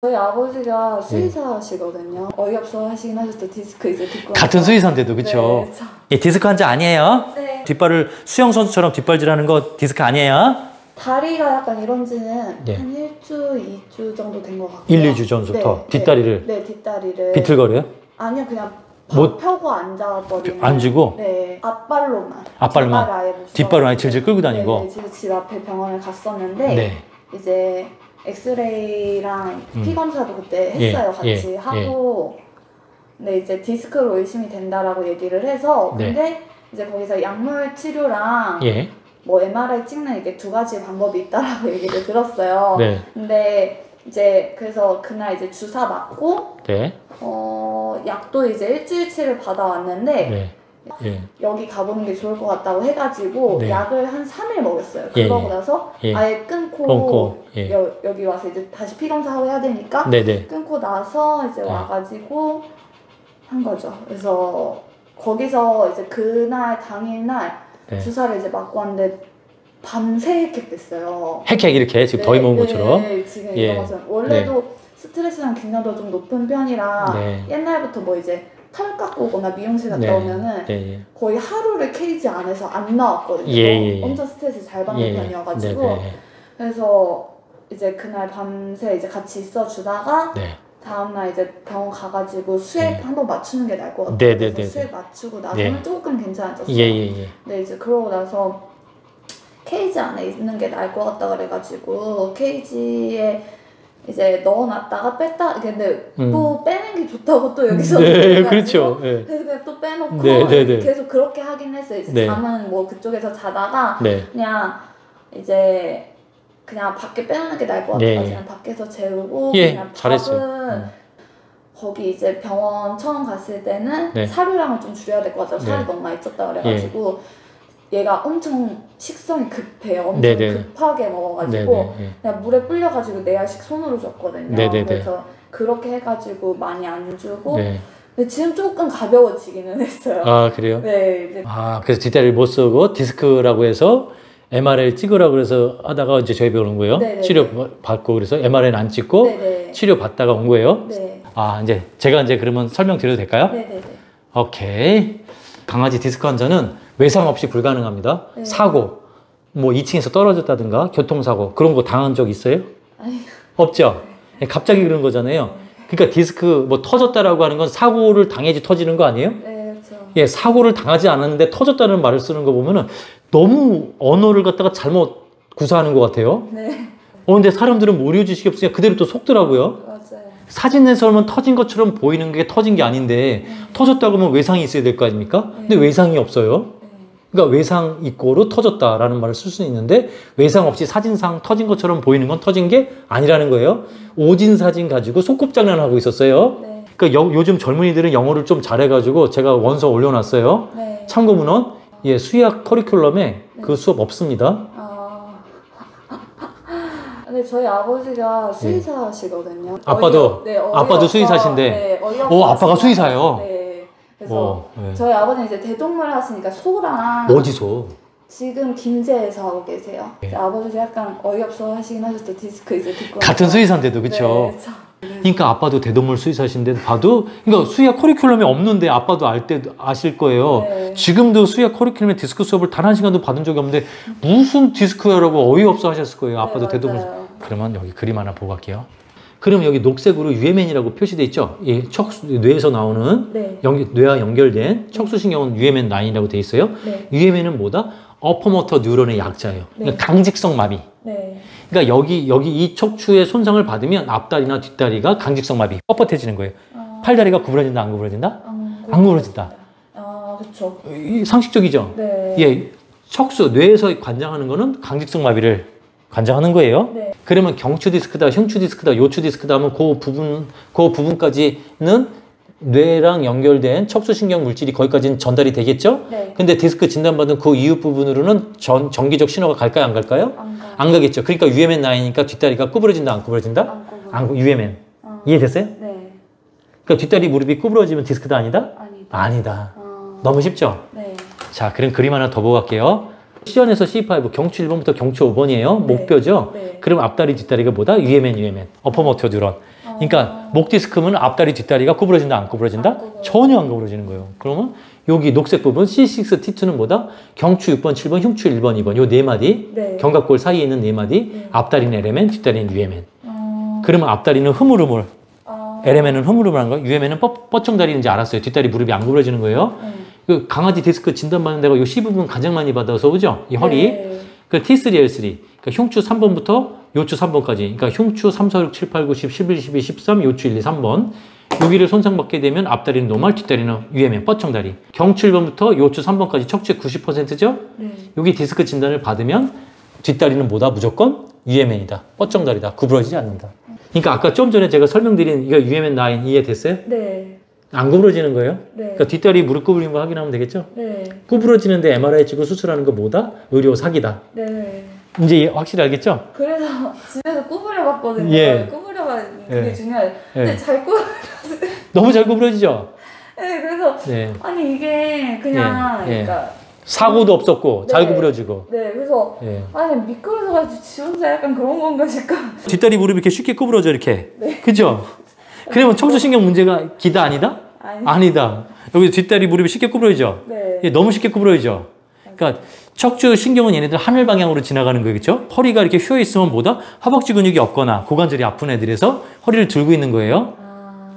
저희 아버지가 수의사시거든요. 어이없어 하시긴 하셨죠. 디스크 이제 듣고 같은 수의사인데도 그쵸? 네, 예, 디스크 환자 아니에요? 네. 뒷발을 수영 선수처럼 뒷발질하는 거 디스크 아니에요? 다리가 약간 이런 지는 네. 한 1주, 2주 정도 된 것 같고요. 1, 2주 전부터 뒷다리를 네, 뒷다리를 비틀거려요? 아니요, 그냥 못 펴고 앉아버리는. 앉고? 네, 앞발로만. 앞발로만? 아예 못 뒷발로 아예 써가지고. 질질 끌고 다니고? 네, 집 앞에 병원을 갔었는데 네. 이제 엑스레이랑 피 검사도 그때 예, 했어요. 같이 예, 하고 네, 이제 디스크로 의심이 된다라고 얘기를 해서 네. 근데 이제 거기서 약물 치료랑 예. 뭐 MRI 찍는 이게 두 가지 방법이 있다라고 얘기를 들었어요. 네. 근데 이제 그래서 그날 이제 주사 맞고 네. 약도 이제 일주일치를 받아왔는데 네. 예. 여기 가보는 게 좋을 것 같다고 해가지고 네. 약을 한 3일 먹였어요. 예, 그러고 예. 나서 예. 아예 끊고 끊고, 예. 여기 와서 이제 다시 피 검사하고 해야 되니까 네네. 끊고 나서 이제 네. 와가지고 한 거죠. 그래서 거기서 이제 그날 당일날 네. 주사를 이제 맞고 왔는데 밤새 헥헥댔어요. 헥헥 이렇게 지금 더위 먹은 것처럼. 네, 지금 예. 이런 것처럼. 원래도 스트레스랑 긴장도가 좀 높은 편이라 네. 옛날부터 뭐 이제 털 깎고 오거나 미용실 갔다 네. 오면은 네. 거의 하루를 케이지 안에서 안 나왔거든요. 예. 엄청 스트레스 잘 받는 예. 편이어가지고 네네. 그래서 이제 그날 밤새 이제 같이 있어주다가 네. 다음날 이제 병원 가가지고 수액 네. 한번 맞추는 게 나을 것 같아요. 네네네. 그래서 수액 맞추고 나서는 네. 조금 괜찮아졌어요. 예. 근데 이제 그러고 나서 케이지 안에 있는 게 나을 것 같다 그래가지고 케이지에 이제 넣어놨다가 뺐다. 근데 또 빼는 게 좋다고 또 여기서 네, 그렇죠. 네. 그래서 그냥 또 빼놓고 네. 계속 그렇게 하긴 했어요. 이제 네. 잠은 뭐 그쪽에서 자다가 네. 그냥 이제 그냥 밖에 빼놓는 게 나을 것 네. 같아서 그냥 밖에서 재우고 예, 그냥 잘했어요. 밥은 거기 이제 병원 처음 갔을 때는 네. 사료량을 좀 줄여야 될 것 같아요. 살이 네. 너무 많이 쪘다 그래가지고 얘가 엄청 식성이 급해요. 엄청 네네. 급하게 먹어가지고 네네. 그냥 물에 불려가지고 내 알씩 손으로 줬거든요. 네네네. 그래서 그렇게 해가지고 많이 안 주고 네. 근데 지금 조금 가벼워지기는 했어요. 아, 그래요? 네, 이제 아, 그래서 뒷다리를 못 쓰고 디스크라고 해서 MRI 찍으라고 그래서 하다가 이제 저희 병원 온 거예요. 네네네. 치료 받고 그래서 MRI는 안 찍고 네네. 치료 받다가 온 거예요. 네, 아, 이제 제가 이제 그러면 설명드려도 될까요? 네네네. 오케이. 강아지 디스크 환자는 외상 없이 불가능합니다. 네. 사고, 뭐 2층에서 떨어졌다든가 교통사고 그런 거 당한 적 있어요? 아니, 없죠? 갑자기 그런 거잖아요. 그러니까 디스크 뭐 터졌다라고 하는 건 사고를 당해야지 터지는 거 아니에요? 네, 그렇죠. 예, 사고를 당하지 않았는데 터졌다는 말을 쓰는 거 보면은 너무 언어를 갖다가 잘못 구사하는 것 같아요. 네, 근데 사람들은 모르 지식이 없으니까 그대로 또 속더라고요. 맞아요. 사진에서는 터진 것처럼 보이는 게 터진 게 아닌데 터졌다고 하면 외상이 있어야 될 거 아닙니까? 근데 외상이 없어요. 그러니까 외상 있고로 터졌다라는 말을 쓸 수 있는데 외상 없이 사진상 터진 것처럼 보이는 건 터진 게 아니라는 거예요. 오진 사진 가지고 소꿉장난하고 있었어요. 네. 그러니까 요즘 젊은이들은 영어를 좀 잘해가지고 제가 원서 올려놨어요. 네. 참고문헌, 예, 수의학 커리큘럼에 그 수업 없습니다. 근데 저희 아버지가 수의사시거든요. 아빠도? 아빠도 수의사신데? 네, 아빠가 수의사예요? 네. 그래서 네. 저희 아버지는 이제 대동물 하시니까 소랑 어디서? 지금 김제에서 하고 계세요. 네. 아버지도 약간 어이없어 하시긴 하셨죠. 디스크 이제 듣고 같은 나서. 수의사인데도 그쵸? 네, 그러니까 아빠도 대동물 수의사신데 봐도 그러니까 수의학 커리큘럼이 없는데 아빠도 알 때 아실 거예요. 네. 지금도 수의학 커리큘럼에 디스크 수업을 단 한 시간도 받은 적이 없는데 무슨 디스크야라고 어이없어 하셨을 거예요. 아빠도 네, 대동물. 맞아요. 그러면 여기 그림 하나 보고 갈게요. 그럼 여기 녹색으로 UMN이라고 표시돼 있죠? 이 척수 뇌에서 나오는 네. 뇌와 연결된 척수신경은 UMN 라인이라고 돼 있어요. 네. UMN은 뭐다? 어퍼모터 뉴런의 약자예요. 그러니까 강직성 마비. 네. 그러니까 여기 이 척추의 손상을 받으면 앞다리나 뒷다리가 강직성 마비, 뻣뻣해지는 거예요. 팔다리가 구부러진다, 안 구부러진다? 안 구부러진다. 그렇죠. 상식적이죠? 네. 예, 척수, 뇌에서 관장하는 거는 강직성 마비를 관장하는 거예요. 네. 그러면 경추 디스크다, 흉추 디스크다, 요추 디스크다 하면 그 부분까지는 뇌랑 연결된 척수신경 물질이 거기까지는 전달이 되겠죠? 네. 근데 디스크 진단받은 그 이후 부분으로는 전기적 신호가 갈까요? 안 갈까요? 안 가겠죠. 그러니까 UMN 라인이니까 뒷다리가 구부러진다, 안 구부러진다? 안 UMN. 이해됐어요? 네. 그러니까 뒷다리 무릎이 구부러지면 디스크다 아니다? 아니다. 너무 쉽죠? 네. 자, 그럼 그림 하나 더 보고 갈게요. C1에서 C5, 경추 1번부터 경추 5번이에요. 목뼈죠? 네. 그럼 앞다리, 뒷다리가 뭐다? UMN. 어퍼모터 뉴런. 그러니까 목 디스크면 앞다리 뒷다리가 구부러진다 안 구부러진다? 안 구부러져. 전혀 안 구부러지는 거예요. 그러면 여기 녹색 부분 C6, T2는 뭐다? 경추 6번, 7번, 흉추 1번, 2번 요 네 마디 네. 견갑골 사이에 있는 네 마디 네. 앞다리는 LMN, 뒷다리는 UMN. 그러면 앞다리는 흐물흐물, LMN은 흐물흐물한 거, UMN은 뻗정다리인지 알았어요. 뒷다리 무릎이 안 구부러지는 거예요. 그 강아지 디스크 진단받는 데가 이 C 부분 가장 많이 받아서 오죠? 이 허리. 네. 그 T3, L3. 그러니까 흉추 3번부터 요추 3번까지. 그러니까 흉추 3, 4, 6, 7, 8, 9, 10, 11, 12, 13, 요추 1, 2, 3번. 여기를 손상받게 되면 앞다리는 노말, 뒷다리는 UMN, 뻗정다리. 경추 1번부터 요추 3번까지 척추의 90%죠? 네. 여기 디스크 진단을 받으면 뒷다리는 뭐다? 무조건 UMN이다. 뻗정다리다. 구부러지지 않는다. 그러니까 아까 좀 전에 제가 설명드린 이거 UMN 라인 이해됐어요? 네. 안 구부러지는 거예요? 네. 그러니까 뒷다리 무릎 구부리는 거 확인하면 되겠죠? 네. 구부러지는데 MRI 찍고 수술하는 거 뭐다? 의료 사기다. 네. 이제 확실히 알겠죠? 그래서 집에서 구부려봤거든요. 예. 구부려봤는데 그게 예. 중요해요. 예. 근데 잘 구부려. 너무 잘 구부러지죠? 네, 그래서 네. 아니 이게 그냥 예. 예. 그러니까 사고도 없었고 네. 잘 구부러지고. 네, 그래서 예. 아니 미끄러져 가지고 지 혼자 약간 그런 건가 싶고. 뒷다리 무릎이 이렇게 쉽게 구부러져 이렇게. 네. 그죠? 그러면 청소신경 문제가 기다 아니다? 아니다. 여기 뒷다리 무릎이 쉽게 구부러지죠? 네. 예, 너무 쉽게 구부러지죠? 그러니까 척추 신경은 얘네들 하늘 방향으로 지나가는 거겠죠? 허리가 이렇게 휘어 있으면 뭐다? 허벅지 근육이 없거나 고관절이 아픈 애들에서 허리를 들고 있는 거예요.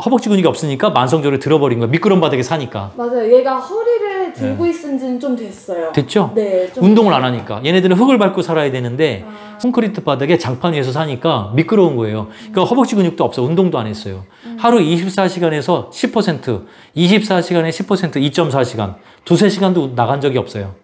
허벅지 근육이 없으니까 만성적으로 들어버린 거예요. 미끄럼 바닥에 사니까. 맞아요. 얘가 허리를 들고 있은 지는 좀 됐어요. 됐죠? 네. 좀 운동을 안 하니까. 얘네들은 흙을 밟고 살아야 되는데 콘크리트 바닥에 장판 위에서 사니까 미끄러운 거예요. 그러니까 허벅지 근육도 없어. 운동도 안 했어요. 하루 24시간에서 10%, 24시간에 10%, 2.4시간, 두세 시간도 나간 적이 없어요.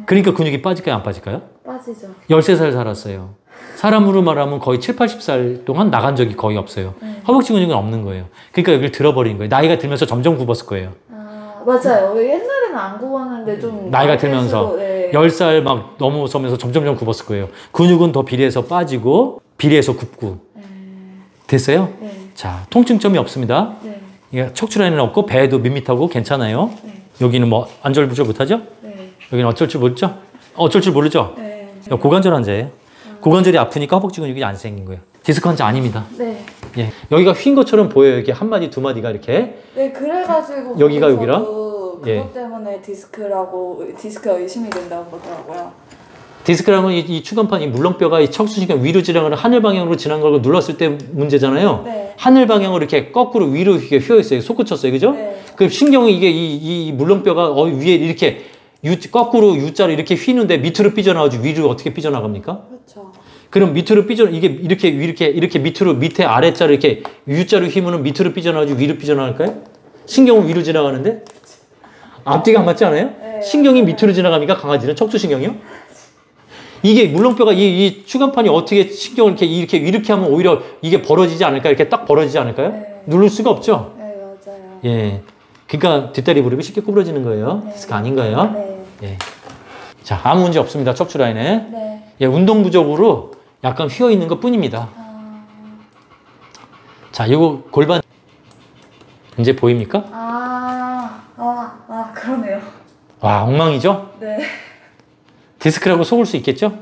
그러니까 근육이 빠질까요? 안 빠질까요? 빠지죠. 13살 살았어요. 사람으로 말하면 거의 7, 80살 동안 나간 적이 거의 없어요. 허벅지 근육은 없는 거예요. 그러니까 여기를 들어버린 거예요. 나이가 들면서 점점 굽었을 거예요. 맞아요. 옛날에는 안 굽었는데 좀 나이가 들면서 네. 10살 막 넘어서면서 점점점 굽었을 거예요. 근육은 더 비례해서 빠지고 비례해서 굽고. 됐어요? 네. 자, 통증점이 없습니다. 네. 이게 척추 라인은 없고 배도 밋밋하고 괜찮아요. 네. 여기는 뭐 안절부절 못하죠? 네. 여기는 어쩔 줄 모르죠? 어쩔 줄 모르죠? 네. 고관절 환자예요. 고관절이 아프니까 허벅지 근육이 안 생긴 거예요. 디스크 환자 아닙니다. 네. 예. 여기가 휜 것처럼 보여요. 이렇게 한 마디 두 마디가 이렇게. 네, 그래가지고 여기가 거기서도 여기라? 그것 예. 때문에 디스크가 의심이 된다고 그러더라고요. 디스크라면 이 추간판, 이 물렁뼈가 이 척추신경 위로 지나가는 하늘 방향으로 지나간 걸 눌렀을 때 문제잖아요. 네. 하늘 방향으로 이렇게 거꾸로 위로 이렇게 휘어 있어요. 솟구쳤어요. 그죠? 네. 그 신경이 이게 이 물렁뼈가 위에 이렇게 거꾸로 U자로 이렇게 휘는데 밑으로 삐져나가지고 위로 어떻게 삐져나갑니까? 그렇죠. 그럼 밑으로 이게 이렇게 밑으로 밑에 아래자로 이렇게 U자로 휘면은 밑으로 삐져나가지고 위로 삐져나갈까요? 신경은 위로 지나가는데 앞뒤가 안 맞지 않아요? 네, 신경이 맞아요. 밑으로 지나갑니까? 강아지는 척추신경이요? 이게 물렁뼈가 이 추간판이 어떻게 신경을 이렇게 하면 오히려 이게 벌어지지 않을까? 이렇게 딱 벌어지지 않을까요? 네. 누를 수가 없죠. 네, 맞아요. 예. 그러니까 뒷다리 무릎이 쉽게 구부러지는 거예요. 네. 디스크 아닌가요? 네. 예. 자, 아무 문제 없습니다. 척추 라인에. 네. 예, 운동 부족으로 약간 휘어 있는 것 뿐입니다. 자, 이거 골반 이제 보입니까? 그러네요. 와, 엉망이죠? 네. 디스크라고 속을 수 있겠죠?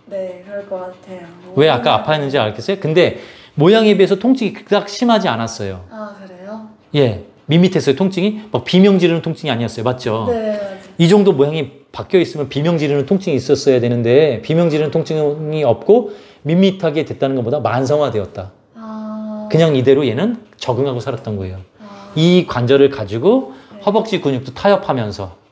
네, 그럴 것 같아요. 왜 아까 아파했는지 알겠어요? 근데 모양에 비해서 통증이 그닥 심하지 않았어요. 아, 그래요? 예, 밋밋했어요, 통증이. 막 비명 지르는 통증이 아니었어요. 맞죠? 네, 맞아요. 이 정도 모양이 바뀌어 있으면 비명 지르는 통증이 있었어야 되는데 비명 지르는 통증이 없고 밋밋하게 됐다는 것보다 만성화되었다. 그냥 이대로 얘는 적응하고 살았던 거예요. 이 관절을 가지고 허벅지 근육도 타협하면서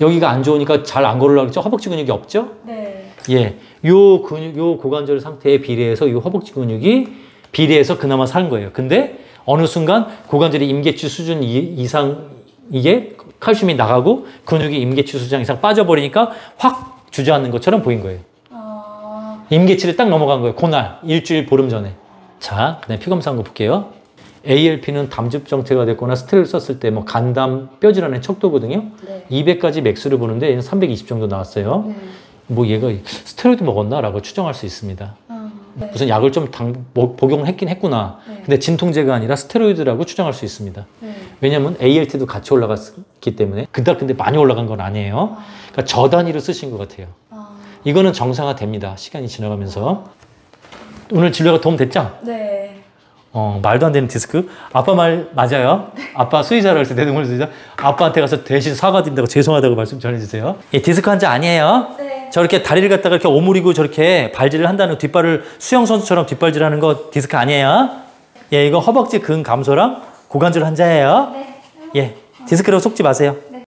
여기가 안 좋으니까 잘 안 걸으려고 했죠? 허벅지 근육이 없죠? 네. 예. 요 고관절 상태에 비례해서 요 허벅지 근육이 비례해서 그나마 산 거예요. 근데 어느 순간 고관절이 임계치 수준 이상 이게 칼슘이 나가고 근육이 임계치 수준 이상 빠져버리니까 확 주저앉는 것처럼 보인 거예요. 임계치를 딱 넘어간 거예요. 그날 일주일 보름 전에. 자, 그다음에 피 검사 한거 볼게요. ALP는 담즙 정체가 됐거나 스테로이드 썼을 때 뭐 간담 뼈질환의 척도거든요. 네. 200까지 맥스를 보는데 얘는 320 정도 나왔어요. 네. 뭐 얘가 스테로이드 먹었나라고 추정할 수 있습니다. 네. 무슨 약을 좀 복용을 했긴 했구나. 네. 근데 진통제가 아니라 스테로이드라고 추정할 수 있습니다. 네. 왜냐하면 ALT도 같이 올라갔기 때문에 그닥 근데 많이 올라간 건 아니에요. 그러니까 저 단위로 쓰신 것 같아요. 이거는 정상화됩니다. 시간이 지나가면서. 오늘 진료가 도움 됐죠? 네. 말도 안 되는 디스크. 아빠 말 맞아요? 아빠 수의사라고 했을 때 뇌동물 수의사. 아빠한테 가서 대신 사과드린다고 죄송하다고 말씀 전해주세요. 예, 디스크 환자 아니에요? 네. 저렇게 다리를 갖다가 이렇게 오므리고 저렇게 발질을 한다는 뒷발을 수영 선수처럼 뒷발질하는 거 디스크 아니에요? 예, 이거 허벅지 근 감소랑 고관절 환자예요. 네. 예, 디스크라고 속지 마세요.